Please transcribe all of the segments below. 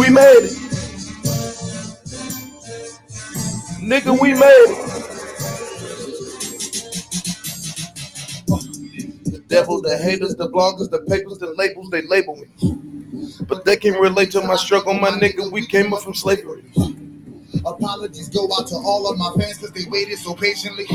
we made it. Nigga, we made it. The devil, the haters, the bloggers, the papers, the labels, they label me. But they can relate to my struggle, my nigga. We came up from slavery. Apologies go out to all of my fans because they waited so patiently.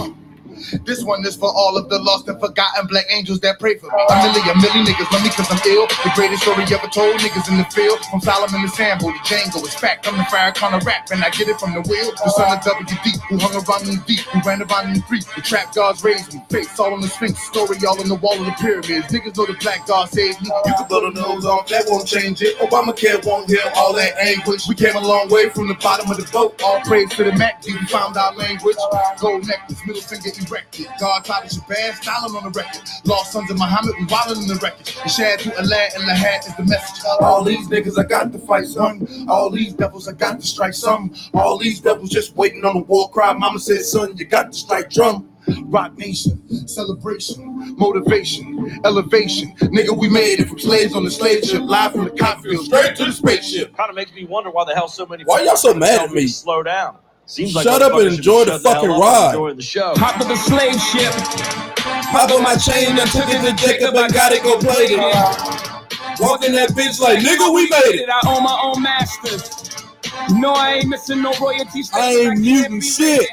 This one is for all of the lost and forgotten black angels that pray for me. A million niggas love me cause I'm ill. The greatest story ever told, niggas in the field. From Solomon to Sambo to Django, it's fact. I'm the fire kind of rap and I get it from the wheel. The son of WD, who hung around in the deep, who ran around in the street. The trap gods raised me, face all on the Sphinx, story all on the wall of the pyramids. Niggas know the black god saved me. You can blow the nose off, that won't change it. Obamacare won't heal all that anguish. We came a long way from the bottom of the boat. All praise to the Mac, we found our language. Gold necklace, middle finger erected. God taught us bad, styling on the record. Lost sons of Muhammad, we wildin' in the record. The shad to Alad and Lahad is the message. All these niggas, I got to fight some. All these devils, I got to strike some. All these devils just waiting on the war cry. Mama said, son, you got to strike drum. Rock nation, celebration, motivation, elevation. Nigga, we made it from slaves on the slave ship, live from the cotton field, straight to the spaceship. Kind of makes me wonder why the hell so many. Why y'all so mad at me? Slow down. Seems like shut up and enjoy the fucking ride. The show. Hop of the slave ship. Pop on my chain, I took it to Jacob, I gotta go play it. Walking that bitch like, nigga, we made it. I own my own masters. No, I ain't missing no royalties. I ain't muting shit.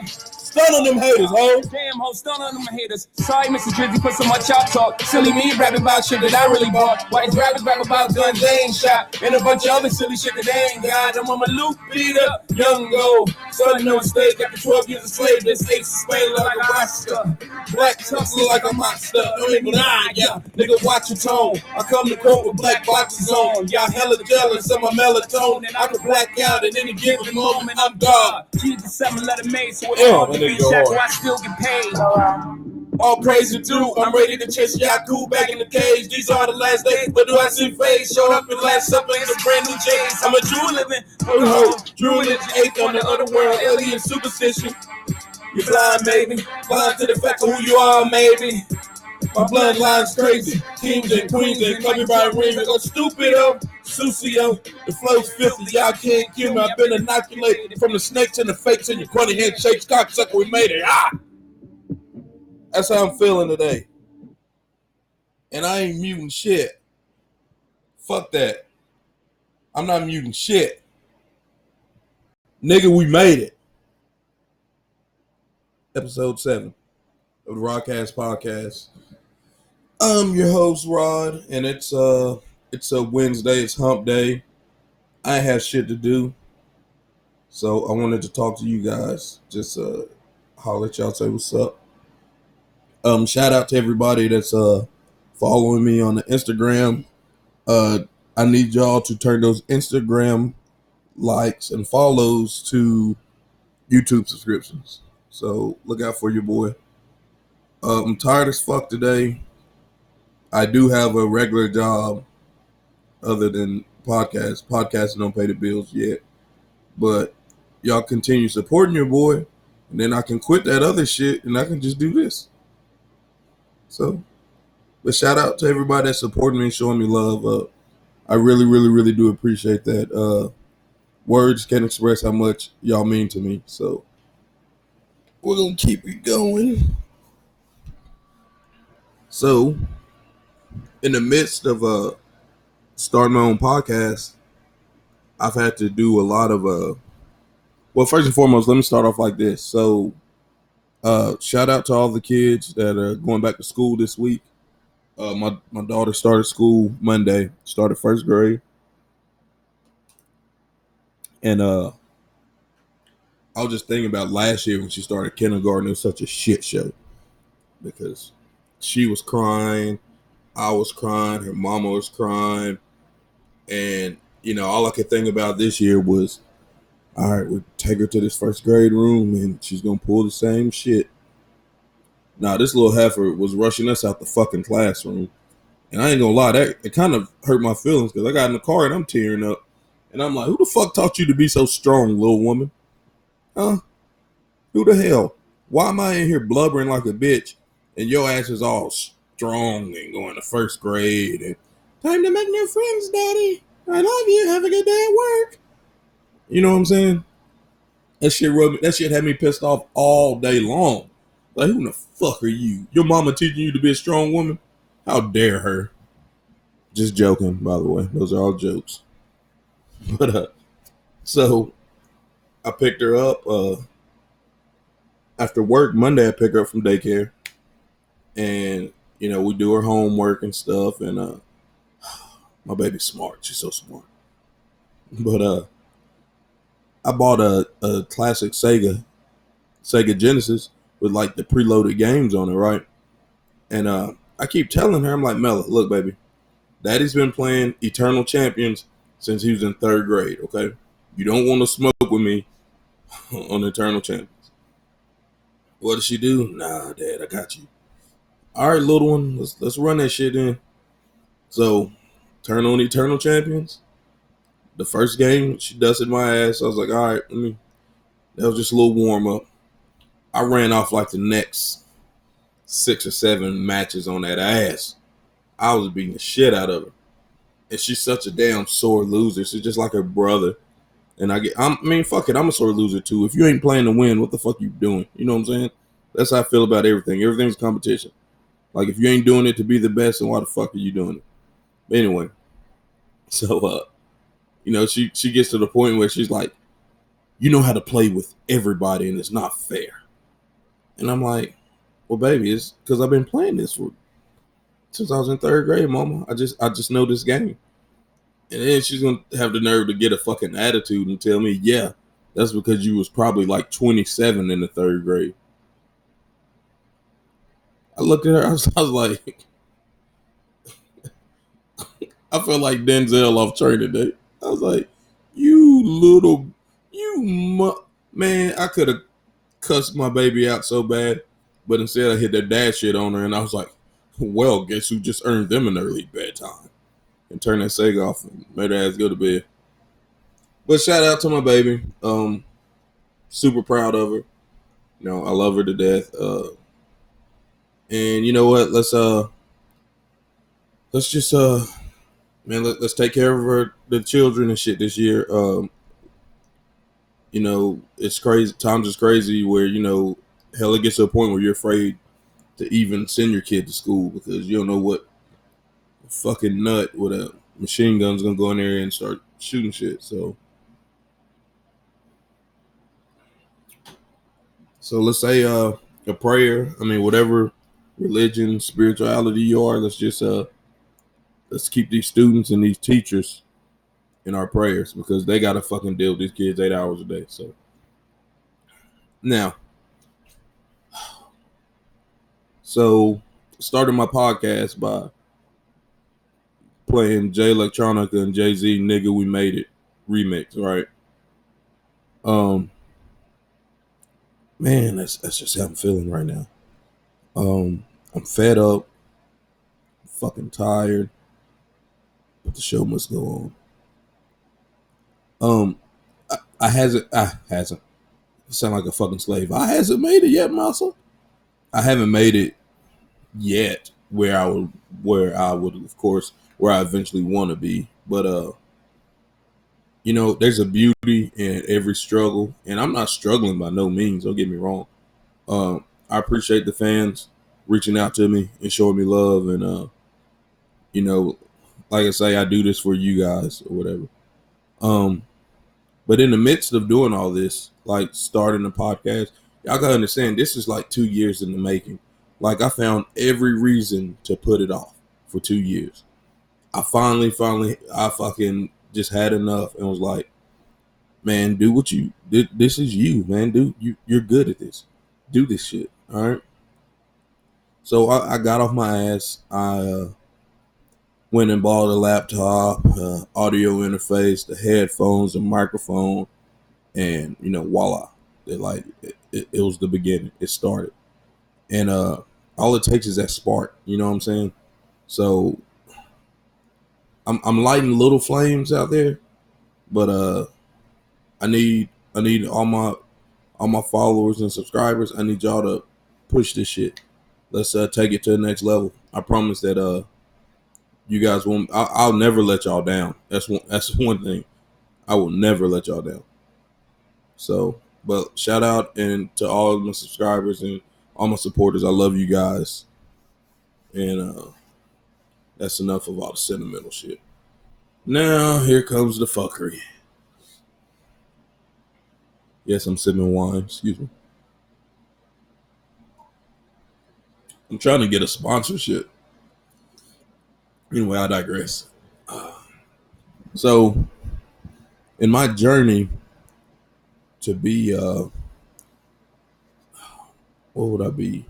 Stun on them haters, ho. Damn, ho, stun on them haters. Sorry, Mr. Drizzy, for so much y'all talk. Silly me rapping about shit that I really bought. White rappers rap about guns they ain't shot. And a bunch of other silly shit that they ain't got. I'm on my loop, beat up, young gold. Son, no mistake, after 12 years of slave, this ace is swaying like a roster. Black tussle like a monster. Don't even lie, yeah. Nigga, watch your tone. I come to court with black boxes on. Y'all hella jealous of my melatonin. I can black out at any given moment. I'm God. Jesus, 7-letter made, so it's I still get paid. All praise and due. I'm ready to chase Yaku back in the cage. These are the last days, but do I see face? Showed up in last supper in some brand new chains. I'm a Jew living, Drew in the eighth on the other world, alien superstition. You're blind, maybe. Blind to the fact of who you are, maybe. My bloodline's crazy. Kings and queens and call me by ring. I go stupido, Susio. The flow's filthy. Y'all can't kill me. I've been inoculated from the snakes and the fakes and your cruddy handshakes. Cocksucker, we made it. That's how I'm feeling today. And I ain't muting shit. Fuck that. I'm not muting shit. Nigga, we made it. Episode 7 of the Rodcast Podcast. I'm your host, Rod, and it's a Wednesday. It's hump day. I have shit to do, so I wanted to talk to you guys. Just holler at y'all, say what's up. Shout out to everybody that's following me on the Instagram. I need y'all to turn those Instagram likes and follows to YouTube subscriptions. So look out for your boy. I'm tired as fuck today. I do have a regular job other than podcasts. Podcasts don't pay the bills yet. But y'all continue supporting your boy, and then I can quit that other shit and I can just do this. So, but shout out to everybody that's supporting me and showing me love. I really, really, really do appreciate that. Words can't express how much y'all mean to me. So, we're going to keep it going. So, in the midst of starting my own podcast, I've had to do a lot of well, first and foremost, let me start off like this. So shout out to all the kids that are going back to school this week. My daughter started school Monday, started first grade. And I was just thinking about last year when she started kindergarten. It was such a shit show because she was crying, I was crying, her mama was crying, and all I could think about this year was, all right, we'll take her to this first grade room and she's gonna pull the same shit. Now this little heifer was rushing us out the fucking classroom, and I ain't gonna lie, that it kind of hurt my feelings because I got in the car and I'm tearing up, and I'm like, who the fuck taught you to be so strong, little woman? Huh? Who the hell? Why am I in here blubbering like a bitch and your ass is all strong and going to first grade and time to make new friends, daddy. I love you. Have a good day at work. You know what I'm saying? That shit had me pissed off all day long. Like, who the fuck are you? Your mama teaching you to be a strong woman? How dare her? Just joking, by the way. Those are all jokes. But so I picked her up after work Monday. I pick her up from daycare, and we do her homework and stuff. And my baby's smart. She's so smart. But I bought a classic Sega Genesis with like the preloaded games on it, right? And I keep telling her, I'm like, Mella, look, baby, Daddy's been playing Eternal Champions since he was in 3rd grade. Okay, you don't want to smoke with me on Eternal Champions. What does she do? Nah, Dad, I got you. All right, little one, let's run that shit in. So, turn on Eternal Champions. The first game, she dusted my ass. I was like, all right, that was just a little warm up. I ran off like the next 6 or 7 matches on that ass. I was beating the shit out of her. And she's such a damn sore loser. She's just like her brother. And fuck it, I'm a sore loser too. If you ain't playing to win, what the fuck you doing? You know what I'm saying? That's how I feel about everything. Everything's competition. Like, if you ain't doing it to be the best, then why the fuck are you doing it? But anyway, so she gets to the point where she's like, you know how to play with everybody, and it's not fair. And I'm like, well, baby, it's because I've been playing this since I was in 3rd grade, Mama. I just know this game. And then she's gonna have the nerve to get a fucking attitude and tell me, yeah, that's because you was probably like 27 in the 3rd grade. I looked at her, I was like, I felt like Denzel off Training Day. I was like, man, I could have cussed my baby out so bad, but instead I hit that dad shit on her, and I was like, well, guess who just earned them an early bedtime? And turned that Sega off and made her ass go to bed. But shout out to my baby. Super proud of her. I love her to death. And you know what? Let's just man, let's take care of the children and shit this year. It's crazy. Times is crazy where hell, it gets to a point where you're afraid to even send your kid to school because you don't know what fucking nut with a machine gun's gonna go in there and start shooting shit. So let's say a prayer. I mean, whatever religion, spirituality you are, let's keep these students and these teachers in our prayers because they gotta fucking deal with these kids 8 hours a day. So now, started my podcast by playing Jay Electronica and Jay-Z "Nigga We Made It" remix, right? Man, that's just how I'm feeling right now. I'm fed up, fucking tired, but the show must go on. I hasn't. I sound like a fucking slave. I hasn't made it yet, Massa. I haven't made it yet where I would, of course, where I eventually want to be. But there's a beauty in every struggle, and I'm not struggling by no means. Don't get me wrong. I appreciate the fans reaching out to me and showing me love, and like I say, I do this for you guys or whatever. But in the midst of doing all this, like starting a podcast, y'all gotta understand this is like 2 years in the making. Like, I found every reason to put it off for 2 years. I finally, I fucking just had enough and was like, man, do what this is you, man. You're good at this. Do this shit, all right? So I got off my ass. I went and bought a laptop, audio interface, the headphones, the microphone, and voila! It was the beginning. It started, and all it takes is that spark. You know what I'm saying? So I'm lighting little flames out there, but I need all my followers and subscribers. I need y'all to push this shit. Let's take it to the next level. I promise that you guys won't. I'll never let y'all down. That's one thing. I will never let y'all down. So, but shout out and to all of my subscribers and all my supporters. I love you guys. And that's enough of all the sentimental shit. Now here comes the fuckery. Yes, I'm sipping wine. Excuse me. I'm trying to get a sponsorship. Anyway, I digress. So, in my journey to be, what would I be?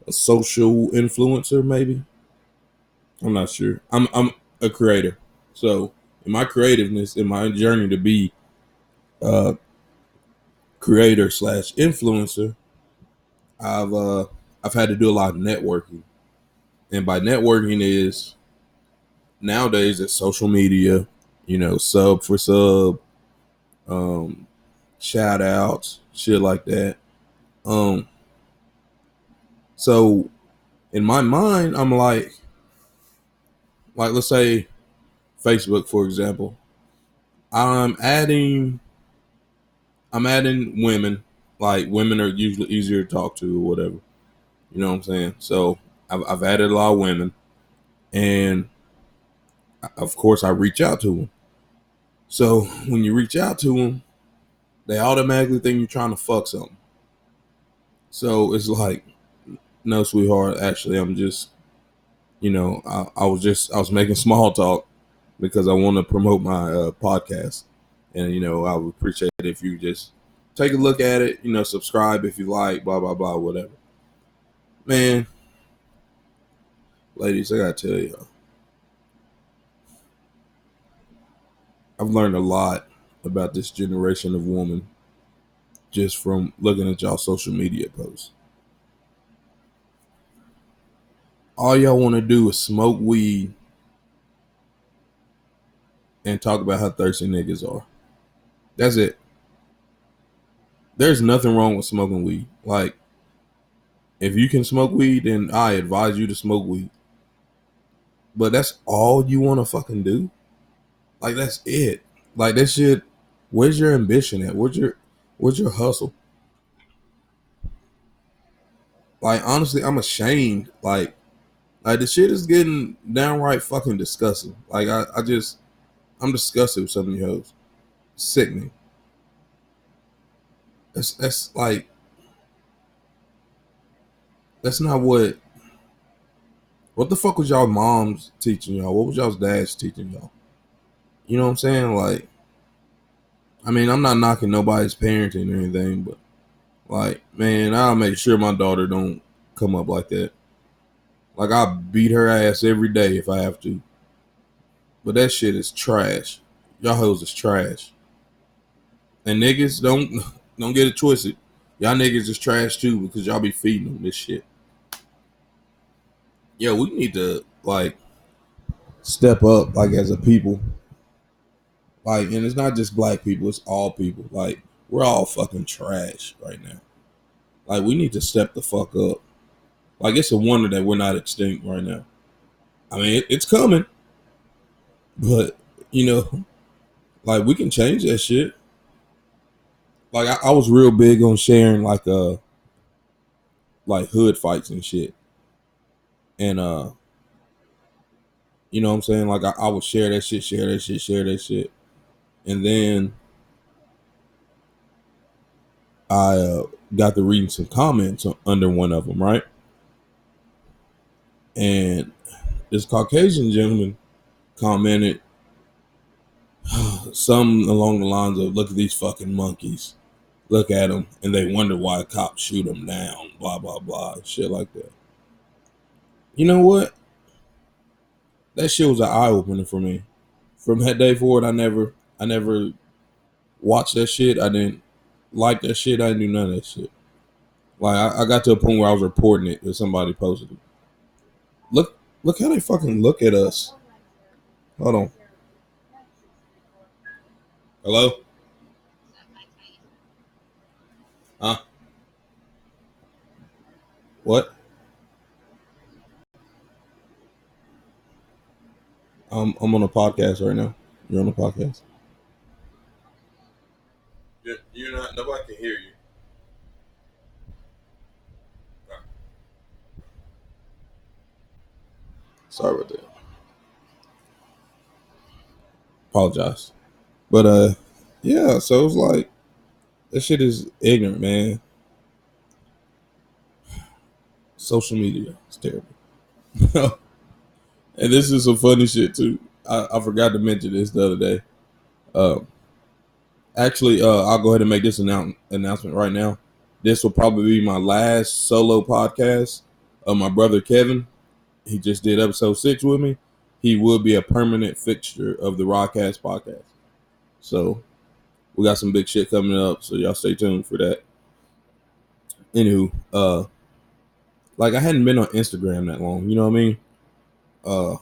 A social influencer, maybe. I'm not sure. I'm a creator. So, in my creativeness, in my journey to be a creator slash influencer, I've uh, I've had to do a lot of networking, and by networking is nowadays it's social media. You know, sub for sub, um, shout outs, shit like that. Um, so in my mind, I'm like let's say Facebook, for example. I'm adding I'm adding women. Like women are usually easier to talk to or whatever. You know what I'm saying? So I've added a lot of women, and of course I reach out to them. So when you reach out to them, they automatically think you're trying to fuck something. So it's like, no, sweetheart. Actually, I'm just, I was making small talk because I want to promote my podcast, and I would appreciate it if you just take a look at it. Subscribe if you like. Blah blah blah. Whatever. Man, ladies, I gotta tell you, I've learned a lot about this generation of woman just from looking at y'all social media posts. All y'all want to do is smoke weed and talk about how thirsty niggas are. That's it. There's nothing wrong with smoking weed. Like, if you can smoke weed, then I advise you to smoke weed. But that's all you want to fucking do? Like, that's it. Like, that shit, where's your ambition at? Where's your hustle? Like, honestly, I'm ashamed. Like the shit is getting downright fucking disgusting. Like, I'm disgusted with some of you hoes. Sickening. That's like, that's not what the fuck was y'all moms teaching y'all? What was y'all's dads teaching y'all? You know what I'm saying? Like, I mean, I'm not knocking nobody's parenting or anything, but like, man, I'll make sure my daughter don't come up like that. Like, I beat her ass every day if I have to. But that shit is trash. Y'all hoes is trash. And niggas don't get it twisted. Y'all niggas is trash too because y'all be feeding them this shit. Yeah, we need to like step up like as a people. Like, and it's not just black people, it's all people. Like, we're all fucking trash right now. Like, we need to step the fuck up. Like, it's a wonder that we're not extinct right now. I mean, it's coming, but like, we can change that shit. Like, I was real big on sharing like hood fights and shit, and you know what I'm saying? Like, I would share that shit, share that shit, share that shit, and then I got to reading some comments under one of them, right? And this Caucasian gentleman commented some along the lines of, "Look at these fucking monkeys. Look at them, and they wonder why cops shoot them down." Blah blah blah, shit like that. You know what? That shit was an eye opener for me. From that day forward, I never watched that shit. I didn't like that shit. I didn't do none of that shit. Like, I got to a point where I was reporting it if somebody posted it. Look how they fucking look at us. Hold on. Hello? Huh? What? I'm on a podcast right now. You're on a podcast. Yeah, you're I can hear you. Sorry about that. Apologize. But yeah, so it's like that shit is ignorant, man. Social media is terrible. And this is some funny shit too. I forgot to mention this the other day. Um, I'll go ahead and make this announcement right now. This will probably be my last solo podcast. My brother Kevin, he just did episode 6 with me. He will be a permanent fixture of the Rodcast podcast. So we got some big shit coming up. So y'all stay tuned for that. Anywho, like I hadn't been on Instagram that long. You know what I mean? Uh,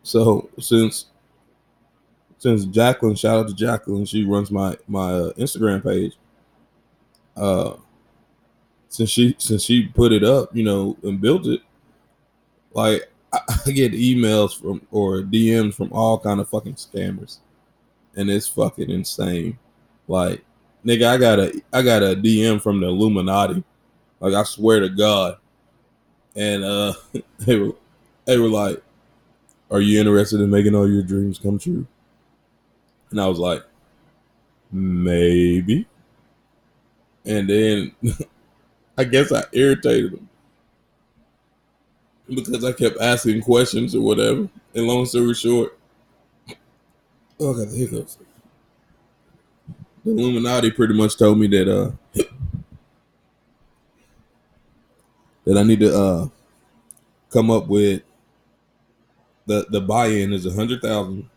so since Jacqueline, shout out to Jacqueline, she runs my Instagram page. Uh, since she put it up, you know, and built it, like I get emails from or DMs from all kind of fucking scammers, and it's fucking insane. Like, nigga, I got a DM from the Illuminati. Like, I swear to God, and they were like, "Are you interested in making all your dreams come true?" And I was like, "Maybe." And then I guess I irritated them because I kept asking questions or whatever. And long story short, oh, I got the hiccups. The Illuminati pretty much told me that I need to come up with the buy-in is 100,000,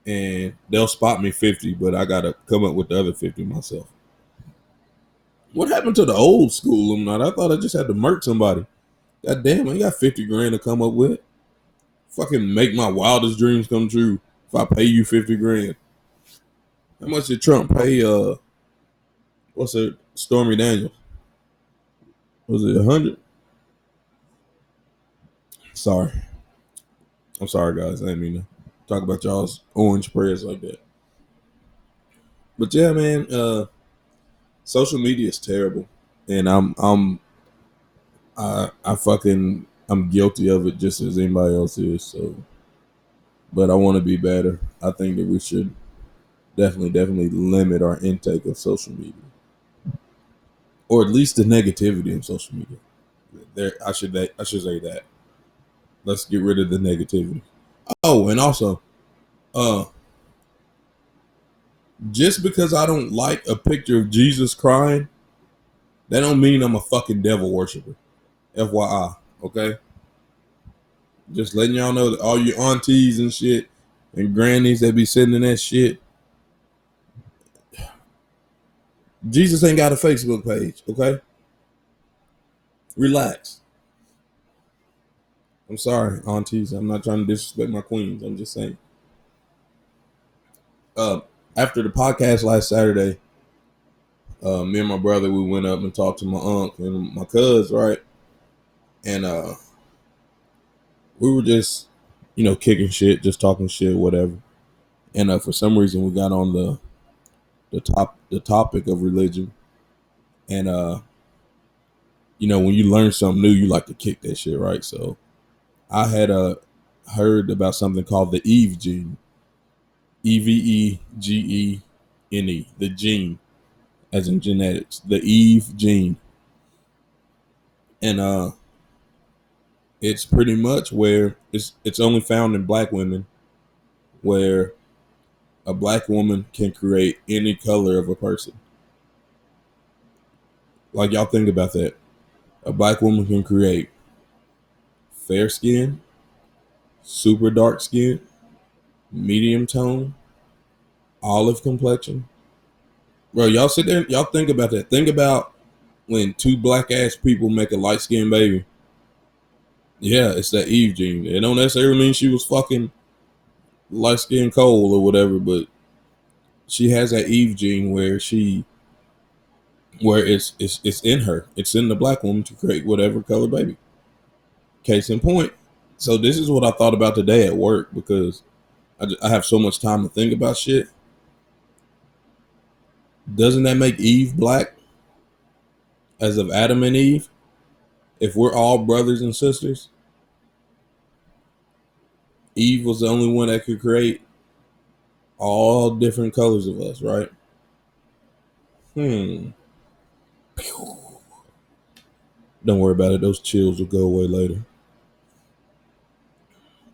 and they'll spot me 50, but I gotta come up with the other 50 myself. What happened to the old school Illuminati? I thought I just had to murk somebody. God damn, I got 50 grand to come up with. Fucking make my wildest dreams come true if I pay you 50 grand. How much did Trump pay what's it, Stormy Daniels? Was it 100? Sorry. I'm sorry guys. I didn't mean to talk about y'all's orange prayers like that. But yeah, man, social media is terrible. And I'm guilty of it just as anybody else is, so but I want to be better. I think that we should definitely limit our intake of social media. Or at least the negativity of social media. I should say that. Let's get rid of the negativity. Oh, and also, just because I don't like a picture of Jesus crying, that don't mean I'm a fucking devil worshiper. FYI, okay? Just letting y'all know that all your aunties and shit and grannies that be sending that shit, Jesus ain't got a Facebook page, okay? Relax. I'm sorry, aunties. I'm not trying to disrespect my queens. I'm just saying. After the podcast last Saturday, me and my brother, we went up and talked to my uncle and my cuz, right? And we were just, you know, kicking shit, just talking shit, whatever. And for some reason, we got on the topic of religion. And you know, when you learn something new, you like to kick that shit, right? So I had heard about something called the Eve gene, Evegene, the gene, as in genetics, the Eve gene, and it's pretty much where it's only found in black women, where a black woman can create any color of a person. Like, y'all think about that. A black woman can create fair skin, super dark skin, medium tone, olive complexion. Bro, y'all sit there, y'all think about that. Think about when two black ass people make a light skinned baby. Yeah, it's that Eve gene. It don't necessarily mean she was fucking light skinned Cole or whatever, but she has that Eve gene where it's in her. It's in the black woman to create whatever color baby. Case in point. So this is what I thought about today at work, because I have so much time to think about shit. Doesn't that make Eve black as of Adam and Eve? If we're all brothers and sisters, Eve was the only one that could create all different colors of us, right? Don't worry about it. Those chills will go away later.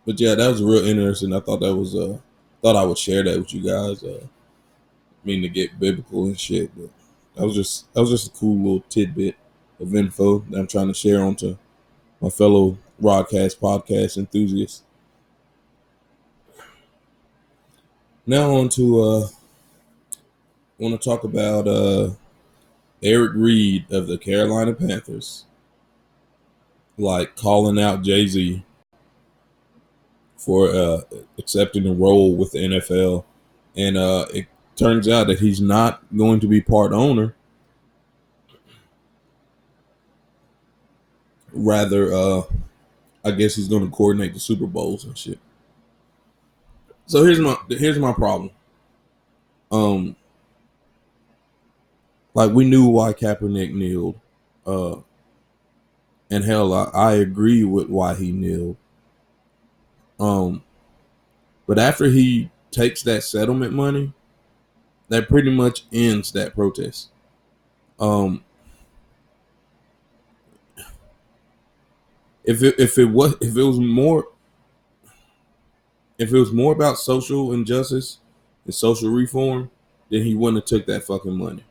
But yeah, that was real interesting. I thought that was thought I would share that with you guys. Mean to get biblical and shit, but that was just a cool little tidbit of info that I'm trying to share onto my fellow broadcast podcast enthusiasts. Now on to I want to talk about Eric Reed of the Carolina Panthers, like calling out Jay-Z for accepting a role with the NFL, and it turns out that he's not going to be part owner. Rather, I guess he's going to coordinate the Super Bowls and shit. So here's my problem. Like we knew why Kaepernick kneeled, and hell, I agree with why he kneeled. But after he takes that settlement money, that pretty much ends that protest. If it was more about social injustice and social reform, then he wouldn't have took that fucking money.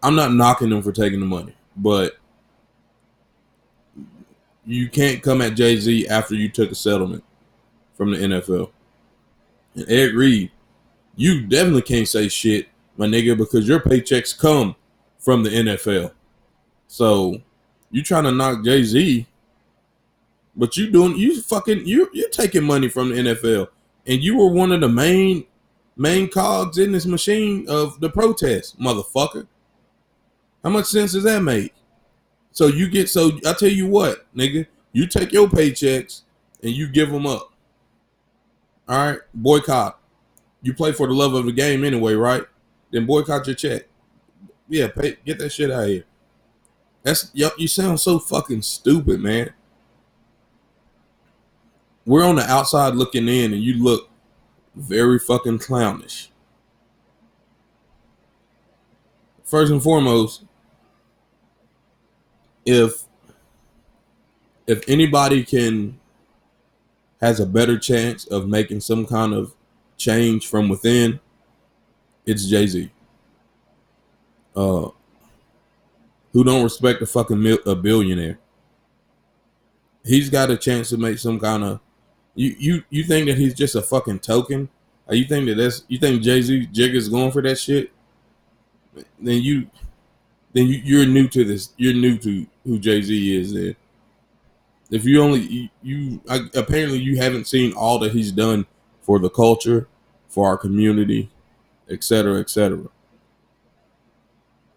I'm not knocking him for taking the money, but you can't come at Jay-Z after you took a settlement from the NFL. And Eric Reed, you definitely can't say shit, my nigga, because your paychecks come from the NFL. So you trying to knock Jay-Z, but you're taking money from the NFL, and you were one of the main cogs in this machine of the protest, motherfucker. How much sense does that make? So I tell you what, nigga, you take your paychecks and you give them up. All right, boycott. You play for the love of the game anyway, right? Then boycott your check. Yeah, get that shit out of here. You sound so fucking stupid, man. We're on the outside looking in, and you look very fucking clownish. First and foremost, if anybody has a better chance of making some kind of change from within, it's Jay-Z. Who don't respect a billionaire. He's got a chance to make some kind of. You think that he's just a fucking token? Or you think Jay-Z Jigga's going for that shit? Then you're new to this. You're new to who Jay-Z is. Then if you only apparently you haven't seen all that he's done for the culture, for our community, etc., etc.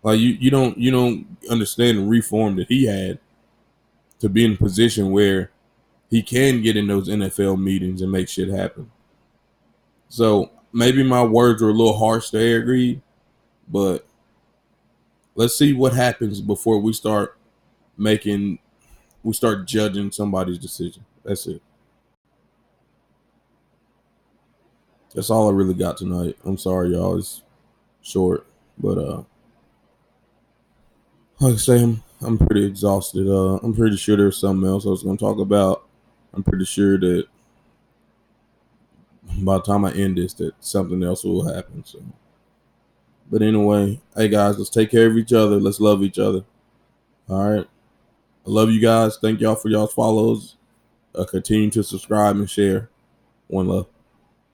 Like you don't understand the reform that he had to be in a position where he can get in those NFL meetings and make shit happen. So maybe my words were a little harsh to Eric Reed, but let's see what happens before we start judging somebody's decision. That's it. That's all I really got tonight. I'm sorry, y'all. It's short, but like I say, I'm pretty exhausted. I'm pretty sure there's something else I was going to talk about. I'm pretty sure that by the time I end this, that something else will happen. So, but anyway, hey guys, let's take care of each other. Let's love each other. All right. I love you guys. Thank y'all for y'all's follows. Continue to subscribe and share. One love.